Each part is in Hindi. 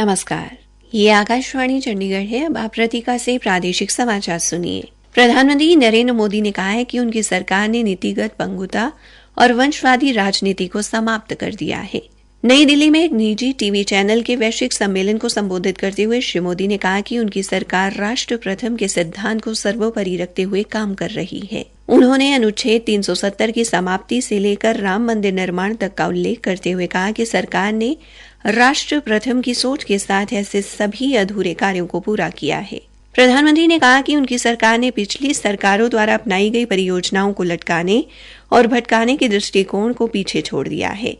नमस्कार, ये आकाशवाणी चंडीगढ़ है। अब आप रतिका से प्रादेशिक समाचार सुनिए। प्रधानमंत्री नरेंद्र मोदी ने कहा है कि उनकी सरकार ने नीतिगत पंगुता और वंशवादी राजनीति को समाप्त कर दिया है। नई दिल्ली में एक निजी टीवी चैनल के वैश्विक सम्मेलन को संबोधित करते हुए श्री मोदी ने कहा कि उनकी सरकार राष्ट्र प्रथम के सिद्धांत को सर्वोपरि रखते हुए काम कर रही है। उन्होंने अनुच्छेद 370 की समाप्ति से लेकर राम मंदिर निर्माण तक का उल्लेख करते हुए कहा कि सरकार ने राष्ट्र प्रथम की सोच के साथ ऐसे सभी अधूरे कार्यों को पूरा किया है। प्रधानमंत्री ने कहा कि उनकी सरकार ने पिछली सरकारों द्वारा अपनाई गई परियोजनाओं को लटकाने और भटकाने के दृष्टिकोण को पीछे छोड़ दिया है।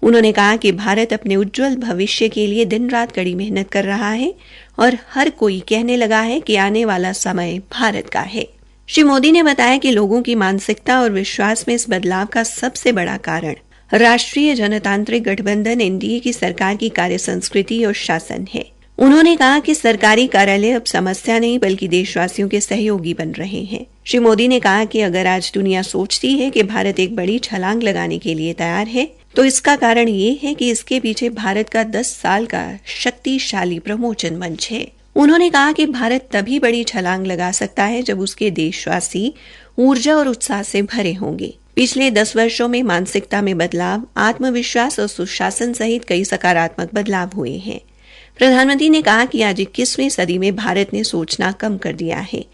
उन्होंने कहा कि भारत अपने उज्जवल भविष्य के लिए दिन रात कड़ी मेहनत कर रहा है और हर कोई कहने लगा है कि आने वाला समय भारत का है। श्री मोदी ने बताया कि लोगों की मानसिकता और विश्वास में इस बदलाव का सबसे बड़ा कारण राष्ट्रीय जनतांत्रिक गठबंधन एनडीए की सरकार की कार्य संस्कृति और शासन है। उन्होंने कहा कि सरकारी कार्यालय अब समस्या नहीं बल्कि देशवासियों के सहयोगी बन रहे हैं। श्री मोदी ने कहा कि अगर आज दुनिया सोचती है कि भारत एक बड़ी छलांग लगाने के लिए तैयार है, तो इसका कारण ये है कि इसके पीछे भारत का 10 साल का शक्तिशाली प्रमोशन मंच है। उन्होंने कहा कि भारत तभी बड़ी छलांग लगा सकता है जब उसके देशवासी ऊर्जा और उत्साह से भरे होंगे। पिछले 10 वर्षों में मानसिकता में बदलाव, आत्मविश्वास और सुशासन सहित कई सकारात्मक बदलाव हुए हैं। प्रधानमंत्री ने कहा कि आज 21वीं सदी में भारत ने सोचना कम कर दिया है।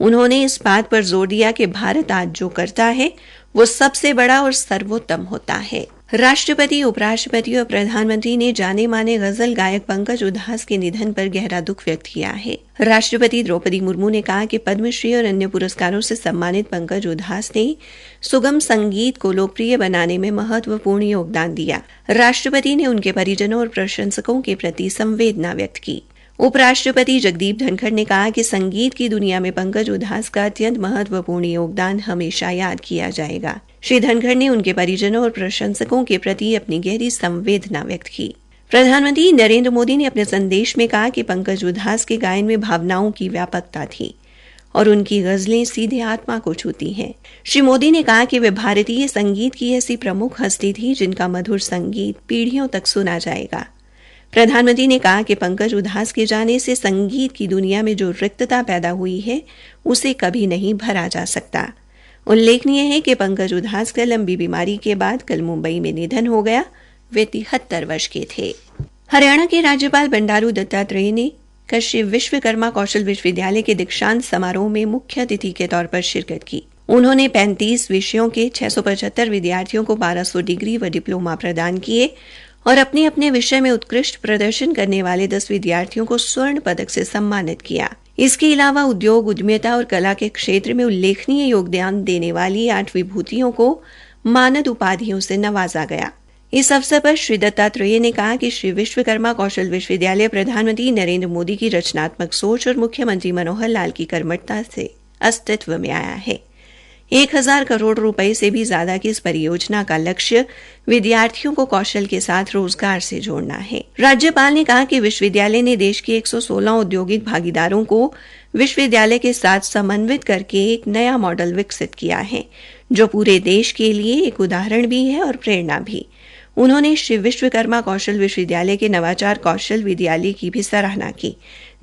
उन्होंने इस बात पर जोर दिया कि भारत आज जो करता है वो सबसे बड़ा और सर्वोत्तम होता है। राष्ट्रपति, उपराष्ट्रपति और प्रधानमंत्री ने जाने माने गजल गायक पंकज उधास के निधन पर गहरा दुख व्यक्त किया है। राष्ट्रपति द्रौपदी मुर्मू ने कहा कि पद्मश्री और अन्य पुरस्कारों से सम्मानित पंकज उधास ने सुगम संगीत को लोकप्रिय बनाने में महत्वपूर्ण योगदान दिया। राष्ट्रपति ने उनके परिजनों और प्रशंसकों के प्रति संवेदना व्यक्त की। उपराष्ट्रपति जगदीप धनखड़ ने कहा कि संगीत की दुनिया में पंकज उधास का अत्यंत महत्वपूर्ण योगदान हमेशा याद किया जाएगा। श्री धनखड़ ने उनके परिजनों और प्रशंसकों के प्रति अपनी गहरी संवेदना व्यक्त की। प्रधानमंत्री नरेंद्र मोदी ने अपने संदेश में कहा कि पंकज उधास के गायन में भावनाओं की व्यापकता थी और उनकी गजलें सीधे आत्मा को छूती हैं। श्री मोदी ने कहा कि वे भारतीय संगीत की ऐसी प्रमुख हस्ती थी जिनका मधुर संगीत पीढ़ियों तक सुना जाएगा। प्रधानमंत्री ने कहा कि पंकज उधास के जाने से संगीत की दुनिया में जो रिक्तता पैदा हुई है उसे कभी नहीं भरा जा सकता। उल्लेखनीय है कि पंकज उधास का लंबी बीमारी के बाद कल मुंबई में निधन हो गया। वे 73 वर्ष के थे। हरियाणा के राज्यपाल बंडारू दत्तात्रेय ने कल श्री विश्वकर्मा कौशल विश्वविद्यालय के दीक्षांत समारोह में मुख्य अतिथि के तौर पर शिरकत की। उन्होंने 35 विषयों के 675 विद्यार्थियों को 1200 डिग्री व डिप्लोमा प्रदान किए और अपने अपने विषय में उत्कृष्ट प्रदर्शन करने वाले 10 विद्यार्थियों को स्वर्ण पदक से सम्मानित किया। इसके अलावा उद्योग, उद्यमिता और कला के क्षेत्र में उल्लेखनीय योगदान देने वाली 8 विभूतियों को मानद उपाधियों से नवाजा गया। इस अवसर पर श्री दत्तात्रेय ने कहा कि श्री विश्वकर्मा कौशल विश्वविद्यालय प्रधानमंत्री नरेंद्र मोदी की रचनात्मक सोच और मुख्यमंत्री मनोहर लाल की कर्मठता से अस्तित्व में आया है। 1000 करोड़ रुपए से भी ज्यादा की इस परियोजना का लक्ष्य विद्यार्थियों को कौशल के साथ रोजगार से जोड़ना है। राज्यपाल ने कहा कि विश्वविद्यालय ने देश के 116 औद्योगिक भागीदारों को विश्वविद्यालय के साथ समन्वित करके एक नया मॉडल विकसित किया है, जो पूरे देश के लिए एक उदाहरण भी है और प्रेरणा भी। उन्होंने श्री विश्वकर्मा कौशल विश्वविद्यालय के नवाचार कौशल विद्यालय की भी सराहना की,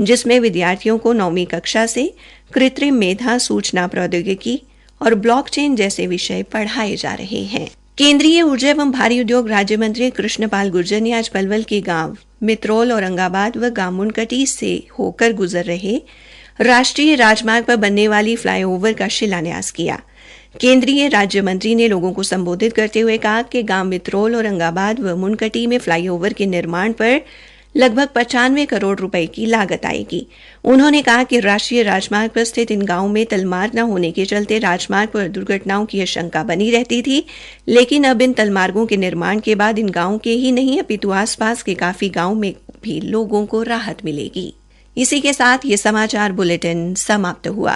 जिसमें विद्यार्थियों को 9वीं कक्षा से कृत्रिम मेधा, सूचना प्रौद्योगिकी और ब्लॉकचेन जैसे विषय पढ़ाए जा रहे हैं। केंद्रीय ऊर्जा एवं भारी उद्योग राज्य मंत्री कृष्णपाल गुर्जर ने आज पलवल के गांव मित्रोल, औरंगाबाद व गांव मुनकटी से होकर गुजर रहे राष्ट्रीय राजमार्ग पर बनने वाली फ्लाईओवर का शिलान्यास किया। केंद्रीय राज्य मंत्री ने लोगों को संबोधित करते हुए कहा कि गांव मित्रोल, औरंगाबाद व मुनकटी में फ्लाईओवर के निर्माण पर लगभग 95 करोड़ रुपए की लागत आएगी। उन्होंने कहा कि राष्ट्रीय राजमार्ग पर स्थित इन गांवों में तलमार्ग न होने के चलते राजमार्ग पर दुर्घटनाओं की आशंका बनी रहती थी, लेकिन अब इन तलमार्गों के निर्माण के बाद इन गांवों के ही नहीं अपितु आसपास के काफी गांवों में भी लोगों को राहत मिलेगी। इसी के साथ ये समाचार बुलेटिन समाप्त हुआ।